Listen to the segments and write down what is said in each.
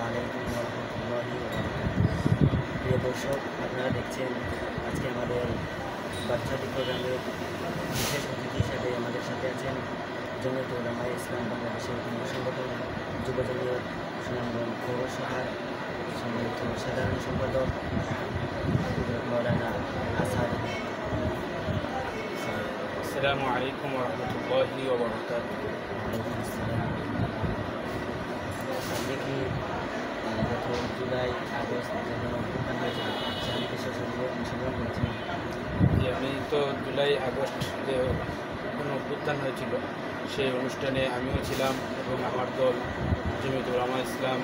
আলাইকুম ওয়া রাহমাতুল্লাহি ওয়া বারাকাতুহু। প্রিয় দর্শক, আপনারা দেখছেন আজকে আমাদের বাচ্চাটি প্রোগ্রামের বিশেষ অতিথি হিসাবে আমাদের সাথে আছেন জমিয়তুল উলামায়ে ইসলাম বাংলাদেশের অঙ্গ সংগঠন যুব জমিয়ত সুনামগঞ্জ পৌরসভার সম্মানিত সাধারণ সম্পাদক মাওলানা আসাদ। আসসালামু আলাইকুম ওয়া রাহমাতুল্লাহি ওয়া বারাকাতুহু। ওয়ালাইকুম আসসালাম। আপনি কি গত জুলাই আগস্ট যখন অভ্যুত্থান হয়েছিল সেখানে কি সশরীরে অংশগ্রহণ করেছিলেন? আমি তো জুলাই আগস্ট যে কোনো অভ্যুত্থান হয়েছিল সেই অনুষ্ঠানে আমিও ছিলাম এবং আমার দল জমিয়তুল উলামায়ে ইসলাম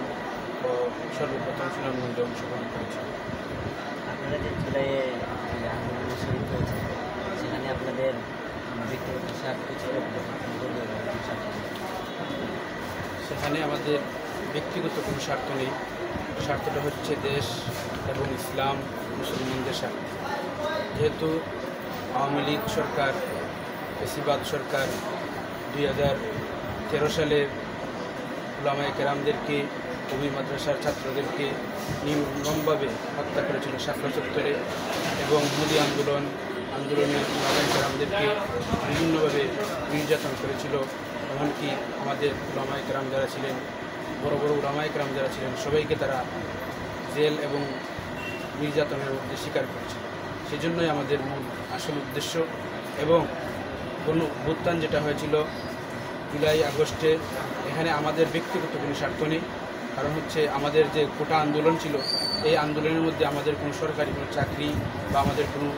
ও সর্বপ্রথম সুনামগঞ্জে অংশগ্রহণ করেছিল। আপনারা যে জুলাইয়ে আন্দোলনে শহীদ হয়েছে সেখানে আপনাদের ব্যক্তিগত স্বার্থ ছিল, সেখানে আমাদের ব্যক্তিগত কোনো স্বার্থ নেই, স্বার্থটা হচ্ছে দেশ এবং ইসলাম মুসলমানদের স্বার্থ। যেহেতু আওয়ামী লীগ সরকার, ফ্যাসিবাদ সরকার 2013 সালে উলামায়ে কেরামদেরকে, কবি মাদ্রাসার ছাত্রদেরকে নির্মমভাবে হত্যা করেছিল শাপলা চত্বরে, এবং মোদি আন্দোলনে উলামায়ে কেরামদেরকে বিভিন্নভাবে নির্যাতন করেছিল। এমনকি আমাদের উলামায়ে কেরাম যারা ছিলেন, বড় বড় উলামায়ে কেরাম যারা ছিলেন, সবাইকে তারা জেল এবং নির্যাতনের মধ্যে স্বীকার করেছিল। সেই জন্যই আমাদের মূল আসল উদ্দেশ্য। এবং কোনো অভ্যুত্থান যেটা হয়েছিল জুলাই আগস্টে, এখানে আমাদের ব্যক্তিগত কোনো স্বার্থ নেই। কারণ হচ্ছে আমাদের যে কোটা আন্দোলন ছিল, এই আন্দোলনের মধ্যে আমাদের কোনো সরকারি কোনো চাকরি বা আমাদের কোনো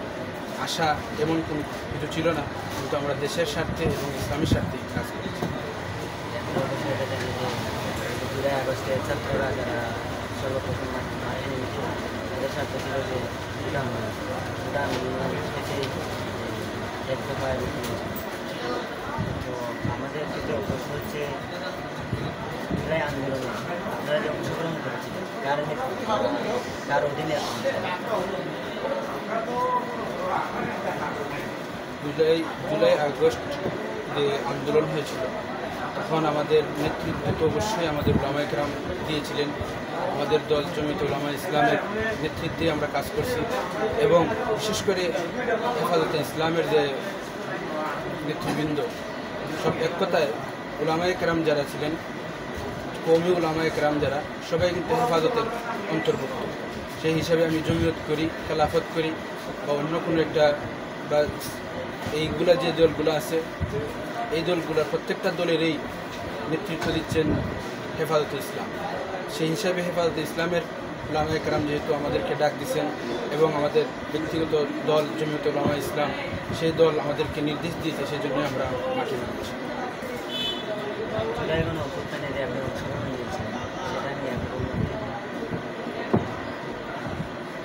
আশা এমন কোনো কিছু ছিল না, কিন্তু আমরা দেশের স্বার্থে এবং ইসলামের স্বার্থে কাজ করেছি। জুলাই আগস্টে ছাত্ররা যারা সর্বপ্রথম মাঠে নেমেছিল তাদের স্বার্থ ছিল যে কোটা আন্দোলন থেকে এক দফায় রুখে নিয়েছিল। তো আমাদের ক্ষেত্রে প্রশ্ন হচ্ছে, জুলাই আন্দোলনে আপনারা যে অংশগ্রহণ করেছিলেন কার অধীনে? জুলাই আগস্ট যে আন্দোলন হয়েছিল তখন আমাদের নেতৃত্ব তো অবশ্যই আমাদের উলামায়ে কেরাম দিয়েছিলেন। আমাদের দল জমিয়তুল উলামায়ে ইসলামের নেতৃত্বে আমরা কাজ করছি, এবং বিশেষ করে হেফাজতে ইসলামের যে নেতৃবৃন্দ সব এক কথায় উলামায়ে কেরাম যারা ছিলেন, কওমি উলামায়ে কেরাম যারা, সবাই কিন্তু হেফাজতের অন্তর্ভুক্ত। সেই হিসাবে আমি জমিয়ত করি, খেলাফত করি বা অন্য কোনো একটা, বা এইগুলা যে দলগুলো আছে এই দলগুলোর প্রত্যেকটা দলেরই নেতৃত্ব দিচ্ছেন হেফাজতে ইসলাম। সেই হিসাবে হেফাজতে ইসলামের উলামায়ে কেরাম যেহেতু আমাদেরকে ডাক দিচ্ছেন এবং আমাদের ব্যক্তিগত দল জমিয়তুল উলামায়ে ইসলাম সেই দল আমাদেরকে নির্দেশ দিয়েছে, সেই জন্যই আমরা মাঠে নামছি।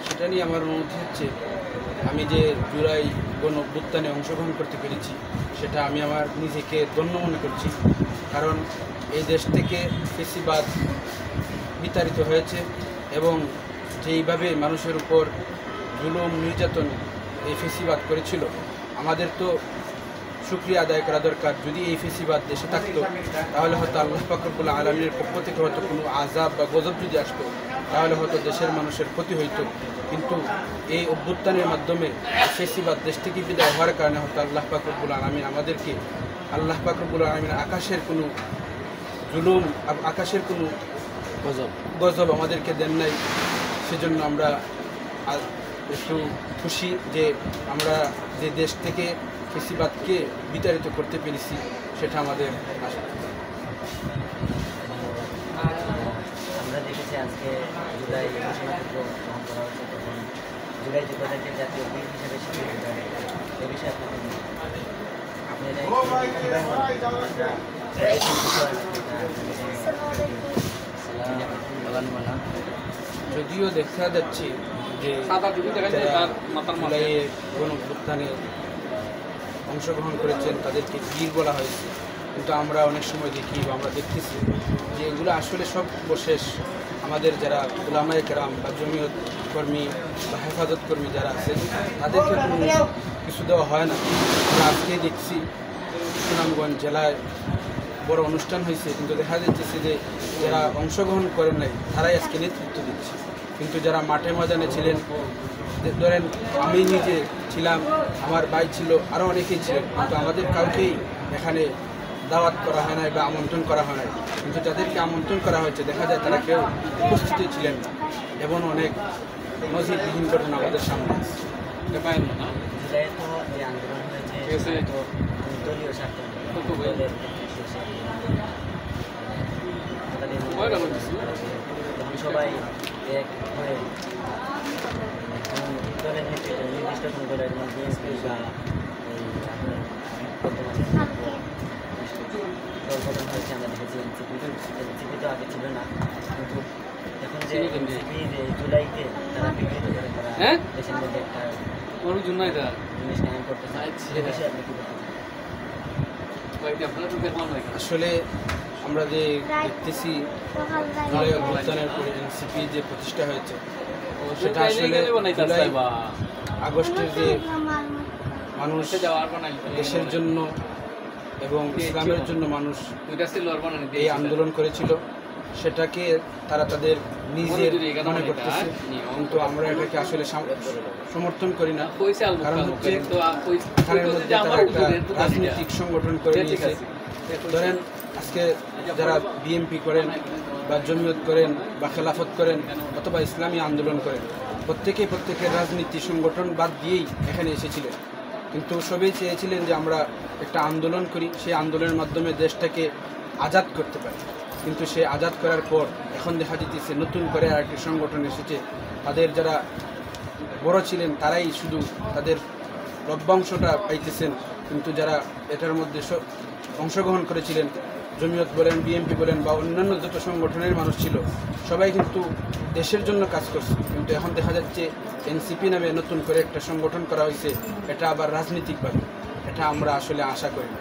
সেটা নিয়ে আমার অনুভূতি হচ্ছে, আমি যে জুলাই গণ অভ্যুত্থানে অংশগ্রহণ করতে পেরেছি সেটা আমি আমার নিজেকে ধন্য মনে করছি। কারণ এই দেশ থেকে ফ্যাসিবাদ বিতাড়িত হয়েছে, এবং যেইভাবে মানুষের উপর জুলুম নির্যাতন এই ফ্যাসিবাদ করেছিল, আমাদের তো শুকরিয়া আদায় করা দরকার। যদি এই ফ্যাসিবাদ দেশে থাকতো তাহলে হয়তো আল্লাহ পাক রব্বুল আলামিনের পক্ষ থেকে হয়তো কোনো আযাব বা গজব যদি আসতো তাহলে হয়তো দেশের মানুষের ক্ষতি হইতো। কিন্তু এই অভ্যুত্থানের মাধ্যমে ফ্যাসিবাদ দেশ থেকে বিদায় হওয়ার কারণে হয়তো আল্লাহ পাক রব্বুল আলামিন আমাদেরকে, আল্লাহ পাক রব্বুল আলামিন আকাশের কোনো জুলুম, আকাশের কোনো গজব আমাদেরকে দেন নাই। সেজন্য আমরা একটু খুশি যে আমরা যে দেশ থেকে ফ্যাসিবাদকে বিতাড়িত করতে পেরেছি, সেটা আমাদের আশা। আমরা দেখেছি আজকে জুলাই ঘোষণাপত্র গ্রহণ করা হয়েছে, তখন জুলাই যোদ্ধাদেরকে জাতীয় বীর হিসেবে স্বীকৃতি দেওয়া হয়। এ বিষয়ে আপনাদের যদিও দেখা যাচ্ছে যে জুলাইয়ে গণ অভ্যুত্থানে অংশগ্রহণ করেছেন তাদেরকে বীর বলা হয়েছে, কিন্তু আমরা অনেক সময় দেখি বা আমরা দেখতেছি যে এগুলো আসলে সব শেষ আমাদের যারা উলামায়ে কেরাম বা জমিয়ত কর্মী বা হেফাজত কর্মী যারা আছে তাদেরকে কোনো কিছু দেওয়া হয় না। আমরা আজকে দেখছি সুনামগঞ্জ জেলায় বড় অনুষ্ঠান হয়েছে, কিন্তু দেখা যাচ্ছে যে যারা অংশগ্রহণ করেন নাই তারাই আজকে নেতৃত্ব দিচ্ছে। কিন্তু যারা মাঠে ময়দানে ছিলেন, ধরেন আমি নিজে ছিলাম, আমার ভাই ছিল, আরও অনেকেই ছিলেন, কিন্তু আমাদের কাউকেই এখানে দাওয়াত করা হয় নাই বা আমন্ত্রণ করা হয় নাই। কিন্তু যাদেরকে আমন্ত্রণ করা হয়েছে দেখা যায় তারা কেউ উপস্থিত ছিলেন না। এবং অনেক নজিরবিহীন ঘটনা আমাদের সামনে আছে। জুলাই তো যে আন্দোলন হয়েছে তো দলীয় স্বার্থ দলের তখন সবাই এক হয়ে দলের নেতৃত্ব নির্দিষ্ট কোনো দলের যেমন বিএনপি বা এই আপনার বর্তমানে দল গঠন হয়েছে আমরা দেখেছি এনসিপি তো আগে ছিল না, কিন্তু এখন যে এনসিপি যে জুলাইতে তারা বিকৃত করে তারা দেশের মধ্যে একটা জিনিস কায়েম করতেছে, সে বিষয়ে আপনি কী বলতে চান? আসলে আমরা যে দেখতেছি জুলাই অভ্যুত্থানের পরে এনসিপি যে প্রতিষ্ঠা হয়েছে সেটা আসলে জুলাই আগস্টের যে মানুষ দেশের জন্য এবং ইসলামের জন্য মানুষ এই আন্দোলন করেছিল সেটাকে তারা তাদের নিজের মনে করতেছে, কিন্তু আমরা এটাকে আসলে সমর্থন করি না। কারণ হচ্ছে এখানের মধ্যে তারা একটা রাজনৈতিক সংগঠন করে নিয়েছে। ধরেন আজকে যারা বিএনপি করেন বা জমিয়ত করেন বা খেলাফত করেন অথবা ইসলামী আন্দোলন করেন, প্রত্যেকের রাজনীতি সংগঠন বাদ দিয়েই এখানে এসেছিলেন। কিন্তু সবাই চেয়েছিলেন যে আমরা একটা আন্দোলন করি, সেই আন্দোলনের মাধ্যমে দেশটাকে আজাদ করতে পারি। কিন্তু সে আজাদ করার পর এখন দেখা যেতেছে নতুন করে আরেকটি সংগঠন এসেছে, তাদের যারা বড় ছিলেন তারাই শুধু তাদের লভ্যাংশটা পাইতেছেন, কিন্তু যারা এটার মধ্যে অংশগ্রহণ করেছিলেন, জমিয়ত বলেন, বিএনপি বলেন বা অন্যান্য যত সংগঠনের মানুষ ছিল, সবাই কিন্তু দেশের জন্য কাজ করছে। কিন্তু এখন দেখা যাচ্ছে এনসিপি নামে নতুন করে একটা সংগঠন করা হয়েছে, এটা আবার রাজনৈতিকভাবে, এটা আমরা আসলে আশা করি না।